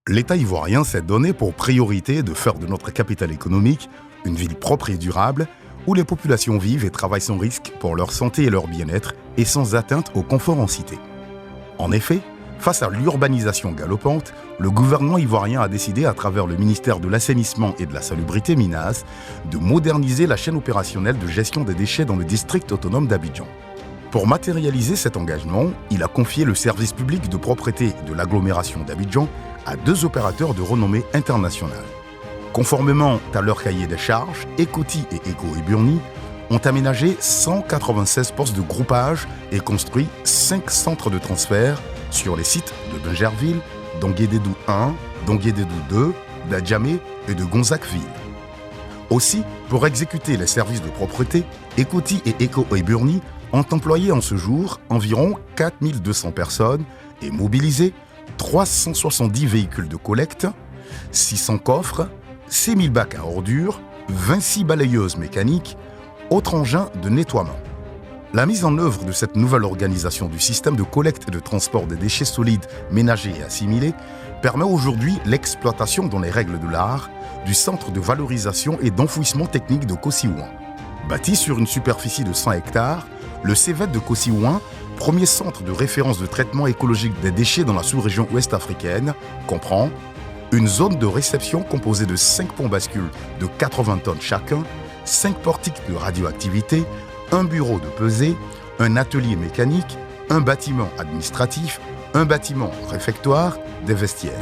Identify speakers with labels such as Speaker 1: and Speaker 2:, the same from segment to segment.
Speaker 1: L'État ivoirien s'est donné pour priorité de faire de notre capitale économique une ville propre et durable où les populations vivent et travaillent sans risque pour leur santé et leur bien-être et sans atteinte au confort en cité. En effet, face à l'urbanisation galopante, le gouvernement ivoirien a décidé, à travers le ministère de l'Assainissement et de la Salubrité MINAS, de moderniser la chaîne opérationnelle de gestion des déchets dans le district autonome d'Abidjan. Pour matérialiser cet engagement, il a confié le service public de propreté de l'agglomération d'Abidjan à 2 opérateurs de renommée internationale. Conformément à leur cahier des charges, Ecoti et Eco Eburni ont aménagé 196 postes de groupage et construit 5 centres de transfert sur les sites de Bingerville, d'Onguédédou 1, d'Onguédédou 2, d'Adjamé et de Gonzac-Ville. Aussi, pour exécuter les services de propreté, Ecoti et Eco Eburni ont employé en ce jour environ 4200 personnes et mobilisé 370 véhicules de collecte, 600 coffres, 6000 bacs à ordures, 26 balayeuses mécaniques, autres engins de nettoiement. La mise en œuvre de cette nouvelle organisation du système de collecte et de transport des déchets solides, ménagers et assimilés permet aujourd'hui l'exploitation dans les règles de l'art du centre de valorisation et d'enfouissement technique de Kossi-Ouan. Bâti sur une superficie de 100 hectares, le CEVET de Kossi-Ouan, premier centre de référence de traitement écologique des déchets dans la sous-région ouest africaine, comprend une zone de réception composée de 5 ponts bascules de 80 tonnes chacun, 5 portiques de radioactivité, un bureau de pesée, un atelier mécanique, un bâtiment administratif, un bâtiment réfectoire, des vestiaires.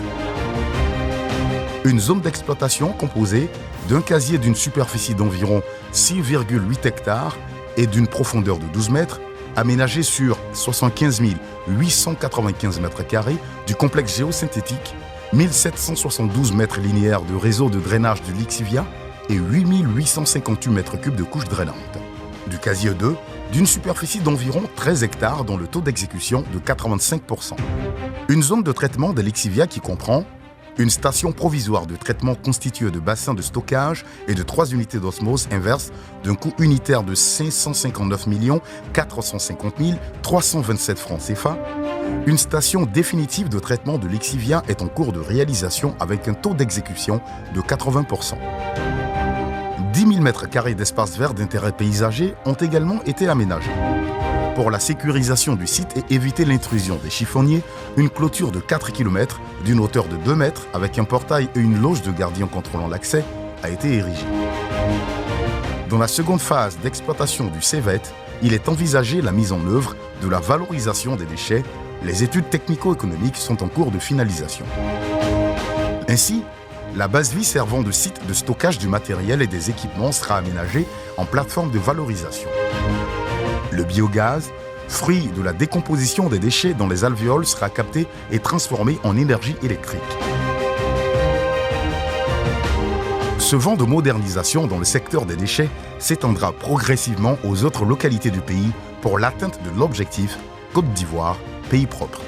Speaker 1: Une zone d'exploitation composée d'un casier d'une superficie d'environ 6,8 hectares et d'une profondeur de 12 mètres, aménagée sur 75 895 mètres carrés du complexe géosynthétique, 1772 mètres linéaires de réseau de drainage du Lixivia et 8858 mètres cubes de couches drainantes. Du casier 2, d'une superficie d'environ 13 hectares dont le taux d'exécution de 85%. Une zone de traitement des Lixivia qui comprend une station provisoire de traitement constituée de bassins de stockage et de 3 unités d'osmose inverse d'un coût unitaire de 559 450 327 francs CFA. Une station définitive de traitement de Lixivia est en cours de réalisation avec un taux d'exécution de 80%. 10 000 m² d'espaces verts d'intérêt paysager ont également été aménagés. Pour la sécurisation du site et éviter l'intrusion des chiffonniers, une clôture de 4 km d'une hauteur de 2 mètres avec un portail et une loge de gardien contrôlant l'accès a été érigée. Dans la seconde phase d'exploitation du CEVET, il est envisagé la mise en œuvre de la valorisation des déchets. Les études technico-économiques sont en cours de finalisation. Ainsi, la base vie servant de site de stockage du matériel et des équipements sera aménagée en plateforme de valorisation. Le biogaz, fruit de la décomposition des déchets dans les alvéoles, sera capté et transformé en énergie électrique. Ce vent de modernisation dans le secteur des déchets s'étendra progressivement aux autres localités du pays pour l'atteinte de l'objectif Côte d'Ivoire, pays propre.